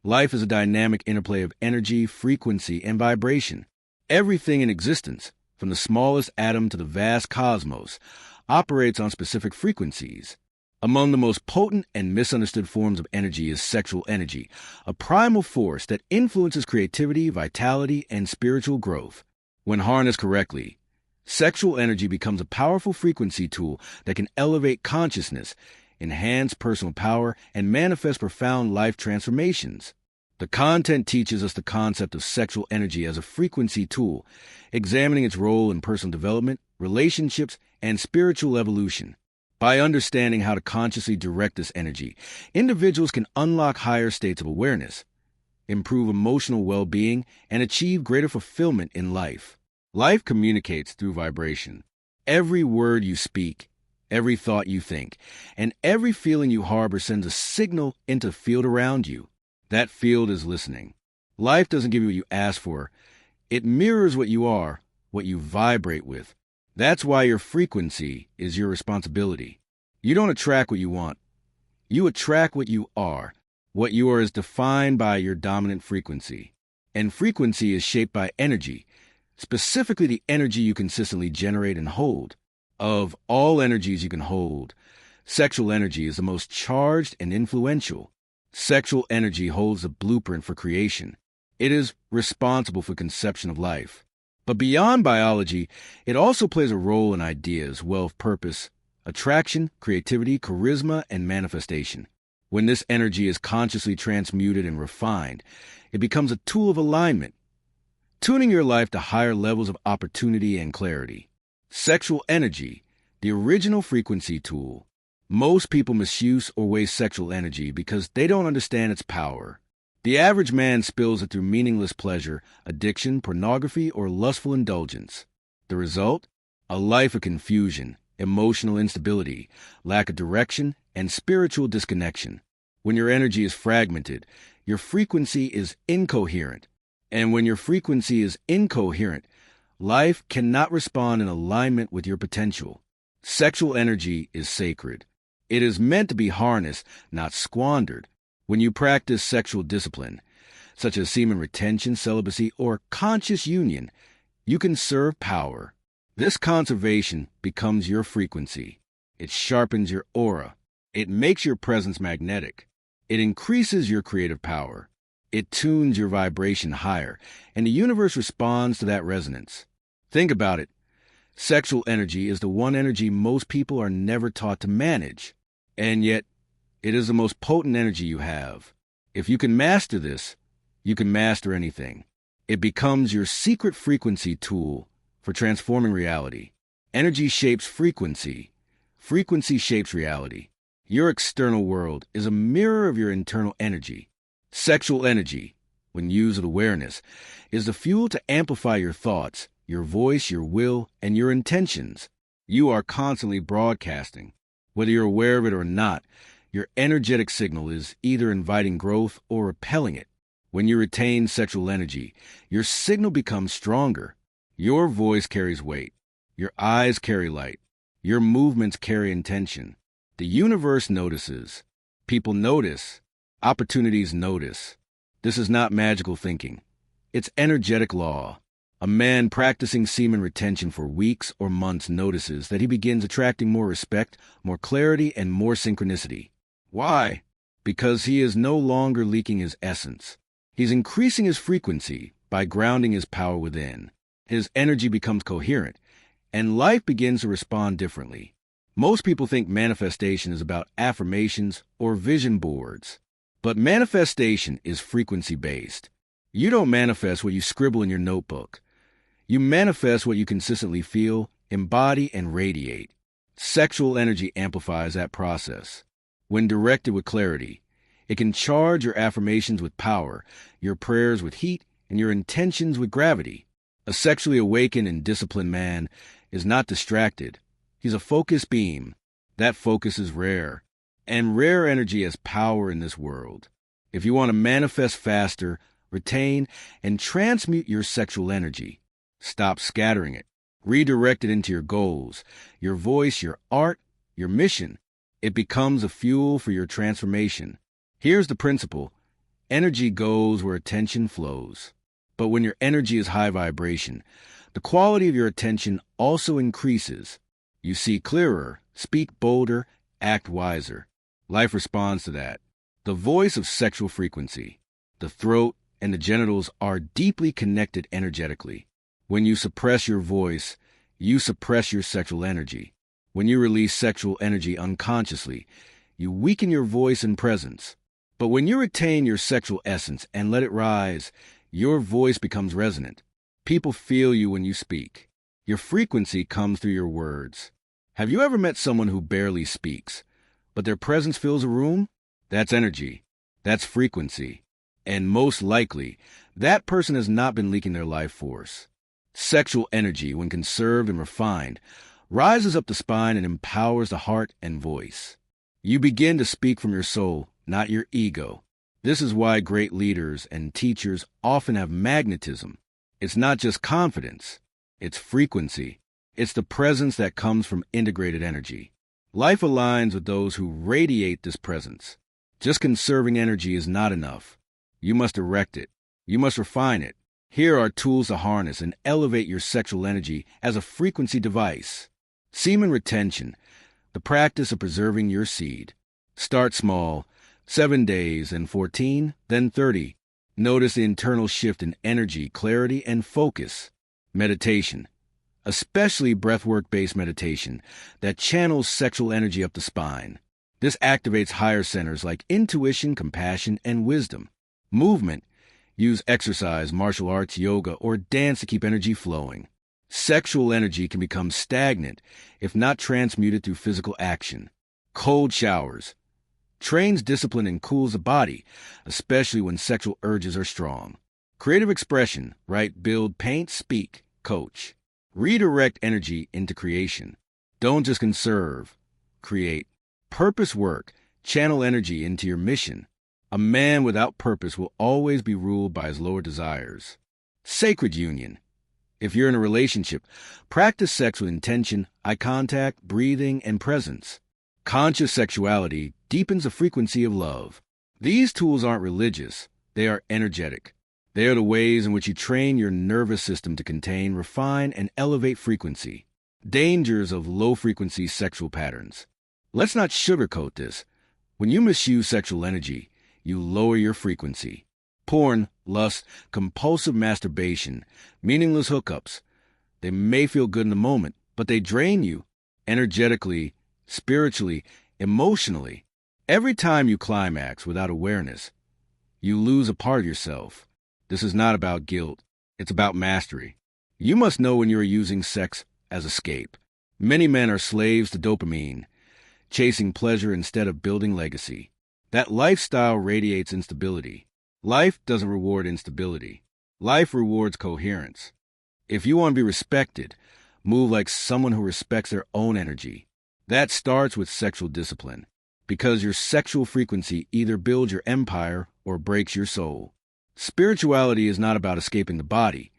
Life is a dynamic interplay of energy, frequency, and vibration. Everything in existence, from the smallest atom to the vast cosmos, operates on specific frequencies. Among the most potent and misunderstood forms of energy is sexual energy, a primal force that influences creativity, vitality, and spiritual growth. When harnessed correctly, sexual energy becomes a powerful frequency tool that can elevate consciousness, enhance personal power, and manifest profound life transformations. The content teaches us the concept of sexual energy as a frequency tool, examining its role in personal development, relationships, and spiritual evolution. By understanding how to consciously direct this energy, individuals can unlock higher states of awareness, improve emotional well-being, and achieve greater fulfillment in life. Life communicates through vibration. Every word you speak, every thought you think, and every feeling you harbor sends a signal into the field around you. That field is listening. Life doesn't give you what you ask for. It mirrors what you are, what you vibrate with. That's why your frequency is your responsibility. You don't attract what you want. You attract what you are. What you are is defined by your dominant frequency. And frequency is shaped by energy, specifically the energy you consistently generate and hold. Of all energies you can hold, sexual energy is the most charged and influential. Sexual energy holds the blueprint for creation. It is responsible for conception of life. But beyond biology, it also plays a role in ideas, wealth, purpose, attraction, creativity, charisma, and manifestation. When this energy is consciously transmuted and refined, it becomes a tool of alignment, tuning your life to higher levels of opportunity and clarity. Sexual energy, the original frequency tool. Most people misuse or waste sexual energy because they don't understand its power. The average man spills it through meaningless pleasure, addiction, pornography, or lustful indulgence. The result? A life of confusion, emotional instability, lack of direction, and spiritual disconnection. When your energy is fragmented, your frequency is incoherent. And when your frequency is incoherent, life cannot respond in alignment with your potential. Sexual energy is sacred. It is meant to be harnessed, not squandered. When you practice sexual discipline, such as semen retention, celibacy, or conscious union, you can serve power. This conservation becomes your frequency. It sharpens your aura. It makes your presence magnetic. It increases your creative power. It tunes your vibration higher, and the universe responds to that resonance. Think about it. Sexual energy is the one energy most people are never taught to manage. And yet, it is the most potent energy you have. If you can master this, you can master anything. It becomes your secret frequency tool for transforming reality. Energy shapes frequency. Frequency shapes reality. Your external world is a mirror of your internal energy. Sexual energy, when used with awareness, is the fuel to amplify your thoughts, your voice, your will, and your intentions. You are constantly broadcasting. Whether you're aware of it or not, your energetic signal is either inviting growth or repelling it. When you retain sexual energy, your signal becomes stronger. Your voice carries weight. Your eyes carry light. Your movements carry intention. The universe notices. People notice. Opportunities notice. This is not magical thinking. It's energetic law. A man practicing semen retention for weeks or months notices that he begins attracting more respect, more clarity, and more synchronicity. Why? Because he is no longer leaking his essence. He's increasing his frequency by grounding his power within. His energy becomes coherent, and life begins to respond differently. Most people think manifestation is about affirmations or vision boards. But manifestation is frequency-based. You don't manifest what you scribble in your notebook. You manifest what you consistently feel, embody, and radiate. Sexual energy amplifies that process. When directed with clarity, it can charge your affirmations with power, your prayers with heat, and your intentions with gravity. A sexually awakened and disciplined man is not distracted. He's a focused beam. That focus is rare. And rare energy has power in this world. If you want to manifest faster, retain, and transmute your sexual energy, stop scattering it. Redirect it into your goals, your voice, your art, your mission. It becomes a fuel for your transformation. Here's the principle. Energy goes where attention flows. But when your energy is high vibration, the quality of your attention also increases. You see clearer, speak bolder, act wiser. Life responds to that. The voice of sexual frequency. The throat and the genitals are deeply connected energetically. When you suppress your voice, you suppress your sexual energy. When you release sexual energy unconsciously, you weaken your voice and presence. But when you retain your sexual essence and let it rise, your voice becomes resonant. People feel you when you speak. Your frequency comes through your words. Have you ever met someone who barely speaks, but their presence fills a room? That's energy. That's frequency. And most likely, that person has not been leaking their life force. Sexual energy, when conserved and refined, rises up the spine and empowers the heart and voice. You begin to speak from your soul, not your ego. This is why great leaders and teachers often have magnetism. It's not just confidence, it's frequency. It's the presence that comes from integrated energy. Life aligns with those who radiate this presence. Just conserving energy is not enough. You must erect it. You must refine it. Here are tools to harness and elevate your sexual energy as a frequency device. Semen retention, the practice of preserving your seed. Start small, 7 days, and 14, then 30. Notice the internal shift in energy, clarity, and focus. Meditation, especially breathwork-based meditation that channels sexual energy up the spine. This activates higher centers like intuition, compassion, and wisdom. Movement, use exercise, martial arts, yoga, or dance to keep energy flowing. Sexual energy can become stagnant if not transmuted through physical action. Cold showers, trains discipline and cools the body, especially when sexual urges are strong. Creative expression, write, build, paint, speak, coach. Redirect energy into creation. Don't just conserve, create. Purpose work, channel energy into your mission. A man without purpose will always be ruled by his lower desires. Sacred union. If you're in a relationship, practice sex with intention, eye contact, breathing, and presence. Conscious sexuality deepens the frequency of love. These tools aren't religious, they are energetic. They are the ways in which you train your nervous system to contain, refine, and elevate frequency. Dangers of low-frequency sexual patterns. Let's not sugarcoat this. When you misuse sexual energy, you lower your frequency. Porn, lust, compulsive masturbation, meaningless hookups. They may feel good in the moment, but they drain you energetically, spiritually, emotionally. Every time you climax without awareness, you lose a part of yourself. This is not about guilt. It's about mastery. You must know when you are using sex as escape. Many men are slaves to dopamine, chasing pleasure instead of building legacy. That lifestyle radiates instability. Life doesn't reward instability. Life rewards coherence. If you want to be respected, move like someone who respects their own energy. That starts with sexual discipline, because your sexual frequency either builds your empire or breaks your soul. Spirituality is not about escaping the body.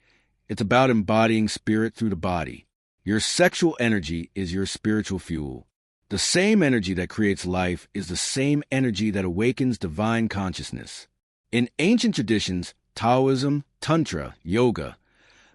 It's about embodying spirit through the body. Your sexual energy is your spiritual fuel. The same energy that creates life is the same energy that awakens divine consciousness. In ancient traditions, Taoism, Tantra, Yoga,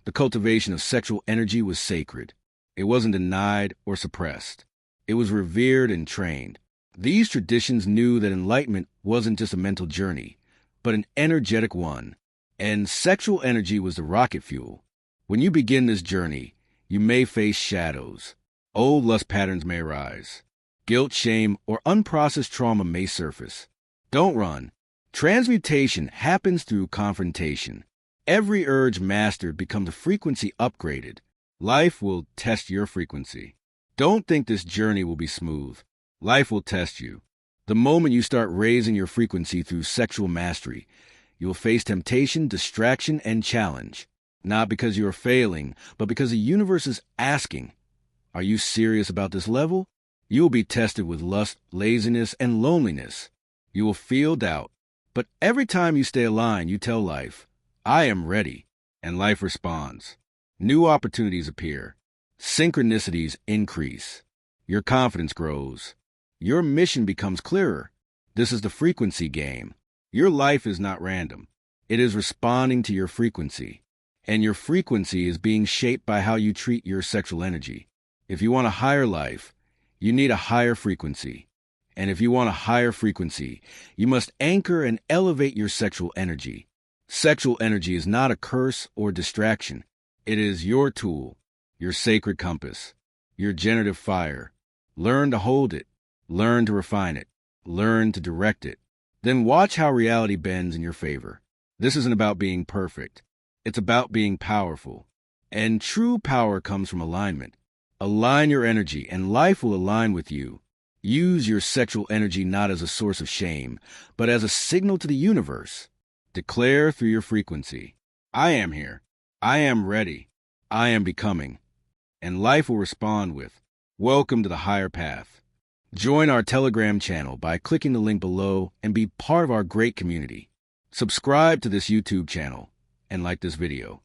the cultivation of sexual energy was sacred. It wasn't denied or suppressed. It was revered and trained. These traditions knew that enlightenment wasn't just a mental journey, but an energetic one. And sexual energy was the rocket fuel. When you begin this journey, you may face shadows. Old lust patterns may arise. Guilt, shame, or unprocessed trauma may surface. Don't run. Transmutation happens through confrontation. Every urge mastered becomes a frequency upgraded. Life will test your frequency. Don't think this journey will be smooth. Life will test you. The moment you start raising your frequency through sexual mastery, you will face temptation, distraction, and challenge. Not because you are failing, but because the universe is asking, are you serious about this level? You will be tested with lust, laziness, and loneliness. You will feel doubt. But every time you stay aligned, you tell life, I am ready. And life responds. New opportunities appear. Synchronicities increase. Your confidence grows. Your mission becomes clearer. This is the frequency game. Your life is not random. It is responding to your frequency. And your frequency is being shaped by how you treat your sexual energy. If you want a higher life, you need a higher frequency. And if you want a higher frequency, you must anchor and elevate your sexual energy. Sexual energy is not a curse or distraction. It is your tool, your sacred compass, your generative fire. Learn to hold it. Learn to refine it. Learn to direct it. Then watch how reality bends in your favor. This isn't about being perfect. It's about being powerful. And true power comes from alignment. Align your energy, and life will align with you. Use your sexual energy not as a source of shame, but as a signal to the universe. Declare through your frequency, I am here. I am ready. I am becoming. And life will respond with, welcome to the higher path. Join our Telegram channel by clicking the link below and be part of our great community. Subscribe to this YouTube channel and like this video.